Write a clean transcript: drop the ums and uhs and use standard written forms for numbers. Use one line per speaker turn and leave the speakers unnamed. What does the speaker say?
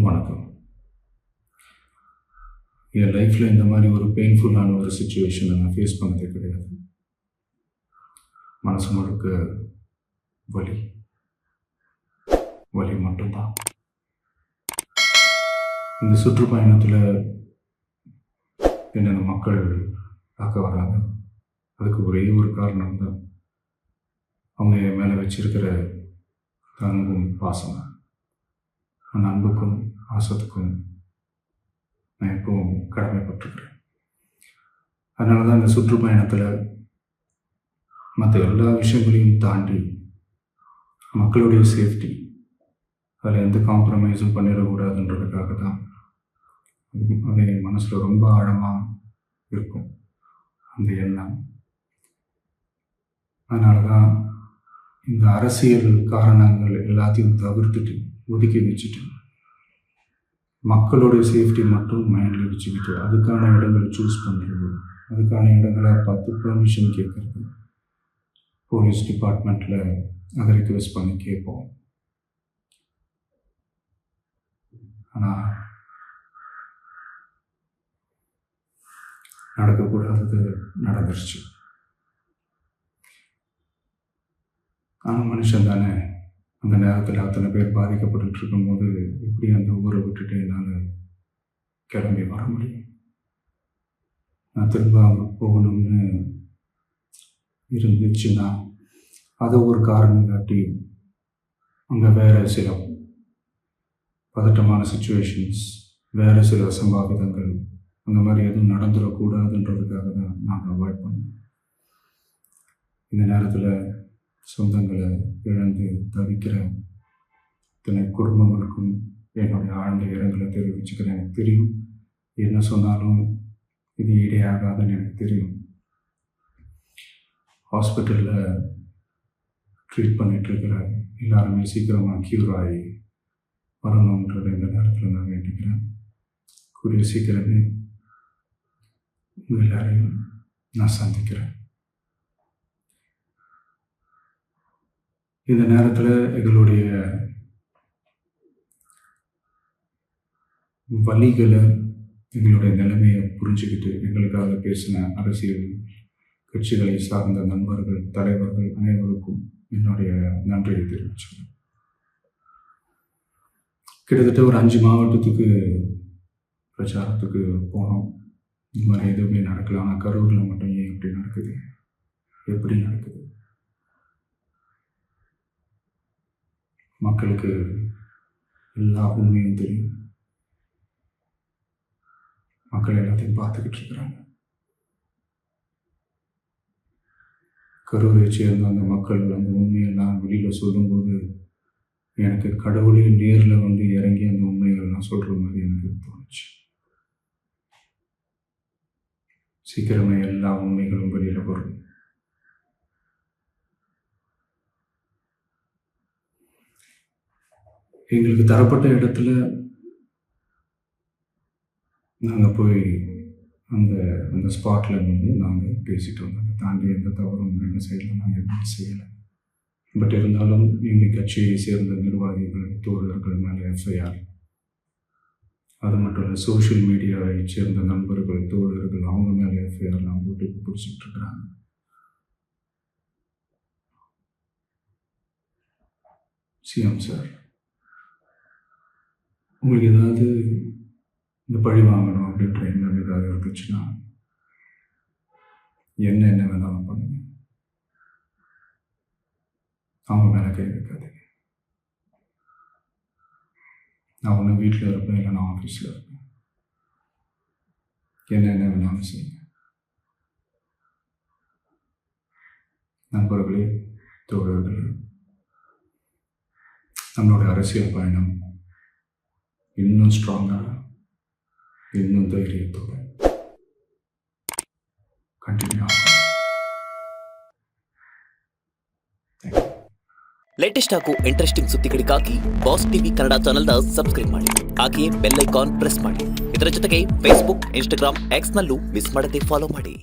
எல்லோருக்கும் வணக்கம். என் லைஃப்பில் இந்த மாதிரி ஒரு பெயின்ஃபுல்லான ஒரு சுச்சுவேஷனை நான் ஃபேஸ் பண்ணதே கிடையாது. மனசு முழுக்க வலி வலி மட்டும்தான். இந்த சுற்றுப்பயணத்தில் என்னென்ன மக்கள் பார்க்க வராங்க, அதுக்கு ஒரே ஒரு காரணம் தான் அவங்க என் மேலே வச்சிருக்கிற அன்பும் பாசம். அந்த அன்புக்கும் பாசத்துக்கும் நான் எப்பவும் கடமைப்பட்டிருக்கிறேன். அதனால தான் இந்த சுற்றுப்பயணத்தில் மற்ற எல்லா விஷயங்களையும் தாண்டி மக்களுடைய சேஃப்டி, அதில் எந்த காம்ப்ரமைஸும் பண்ணிடக்கூடாதுன்றதுக்காக தான் அது என் மனசில் ரொம்ப ஆழமாக இருக்கும் அந்த எண்ணம். அதனால தான் இந்த அரசியல் காரணங்கள் எல்லாத்தையும் தவிர்த்துட்டு ஒதுக்கி வச்சுட்டு மக்களுடைய சேஃப்டி மட்டும் மைண்டில் வச்சுக்கிட்டு அதுக்கான இடங்களை சூஸ் பண்ணுறது, அதுக்கான இடங்களை பார்த்து பெர்மிஷன் கேட்குறது, போலீஸ் டிபார்ட்மெண்ட்டில் அதை ரிக்வெஸ்ட் பண்ணி கேட்போம். ஆனால் நடக்கக்கூடாதது நடந்துருச்சு. ஆனால் மனுஷன் தானே, அந்த நேரத்தில் அத்தனை பேர் பாதிக்கப்பட்டு இருக்கும்போது எப்படி அந்த ஊரை விட்டுட்டு என்னால் கிளம்பி வர முடியும்? நான் திரும்ப அங்கே போகணும்னு இருந்துச்சுன்னா அதை ஒரு காரணம் காட்டி அங்கே வேறு சில பதட்டமான சுச்சுவேஷன்ஸ், வேறு சில சம்பாவிதங்கள், அந்த மாதிரி எதுவும் நடந்துடக்கூடாதுன்றதுக்காக தான் நான் அவாய்ட் பண்ணேன். இந்த நேரத்தில் சொந்தங்களை இழந்து தவிக்கிற இத்தனை குடும்பங்களுக்கும் என்னுடைய ஆழ்ந்த இரங்கலை தெரிவிச்சுக்கிறேன். எனக்கு தெரியும், என்ன சொன்னாலும் இது ஈடையாகாதுன்னு எனக்கு தெரியும். ஹாஸ்பிட்டலில் ட்ரீட் பண்ணிகிட்ருக்கிற எல்லாருமே சீக்கிரமாக க்யூர் ஆகி வரணுன்றதை இந்த நேரத்தில் நான் வேண்டிக்கிறேன். கூடிய சீக்கிரமே உங்கள் எல்லாரையும் நான் சந்திக்கிறேன். இந்த நேரத்தில் எங்களுடைய வலிகளை, எங்களுடைய நிலைமையை புரிஞ்சுக்கிட்டு எங்களுக்காக பேசின அரசியல் கட்சிகளை சார்ந்த நண்பர்கள், தலைவர்கள் அனைவருக்கும் என்னுடைய நன்றியை தெரிவிச்சுக்கிறேன். கிட்டத்தட்ட ஒரு 5 மாவட்டத்துக்கு பிரச்சாரத்துக்கு போனோம். இந்த மாதிரி எதுவுமே நடக்கல. ஆனால் கரூரில் மட்டும் ஏன் இப்படி நடக்குது, எப்படி நடக்குது? மக்களுக்கு எல்லா உண்மையும் தெரியும். மக்கள் எல்லாத்தையும் பார்த்துக்கிட்டு இருக்கிறாங்க. கரூரை சேர்ந்த அந்த மக்கள் அந்த உண்மையெல்லாம் வெளியில் சொல்லும்போது எனக்கு கடவுளே நேரில் வந்து இறங்கி அந்த உண்மைகள்லாம் சொல்கிற மாதிரி எனக்கு தோணுச்சு. சீக்கிரமே எல்லா உண்மைகளும் வெளியில் வரும். எங்களுக்கு தரப்பட்ட இடத்துல நாங்கள் போய் அந்த ஸ்பாட்டில் வந்து நாங்கள் பேசிட்டு வந்தோம். அதை தாண்டி எந்த தவறும் என்ன செய்யலை, நாங்கள் எதுவும் செய்யலை. பட் இருந்தாலும் எங்கள் கட்சியை சேர்ந்த நிர்வாகிகள், தோழர்கள் மேலே எஃப்ஐஆர், அது மட்டும் இல்லை சோஷியல் மீடியாவை சேர்ந்த நண்பர்கள், தோழர்கள், அவங்க மேலே எஃப்ஐஆர்லாம் போட்டு பிடிச்சிட்டு இருக்கிறாங்க. சிஎம் சார், உங்களுக்கு ஏதாவது இந்த பழி வாங்கணும் அப்படின்ற எண்ணம் ஏதாவது இருந்துச்சுன்னா என்ன வேணாலும் பண்ணுங்க. அவங்க மேலே கை வைக்காதீங்க. நான் ஒன்று வீட்டில் இருப்பேன், இல்லை நான் ஆஃபீஸில் இருப்பேன். என்ன வேணாலும் செய்யுங்க. நண்பர்களே, தோழர்களே, நம்மளுடைய அரசியல் பயணம் இன்னும் ஸ்ட்ராங்காக, இன்னும் தைரியத்தோட ಕಂಟಿನ್ಯೂ ಆಗುತ್ತೆ.
ಲೇಟೆಸ್ಟ್ ಹಾಗೂ ಇಂಟ್ರೆಸ್ಟಿಂಗ್ ಸುದ್ದಿಗಳಿಗಾಗಿ ಬಾಸ್ ಟಿವಿ ಕನ್ನಡ ಚಾನೆಲ್ನ ಸಬ್ಸ್ಕ್ರೈಬ್ ಮಾಡಿ, ಹಾಗೆಯೇ ಬೆಲ್ ಐಕಾನ್ ಪ್ರೆಸ್ ಮಾಡಿ. ಇದರ ಜೊತೆಗೆ ಫೇಸ್ಬುಕ್, ಇನ್ಸ್ಟಾಗ್ರಾಮ್, ಎಕ್ಸ್ ನಲ್ಲೂ ಮಿಸ್ ಮಾಡದೆ ಫಾಲೋ ಮಾಡಿ.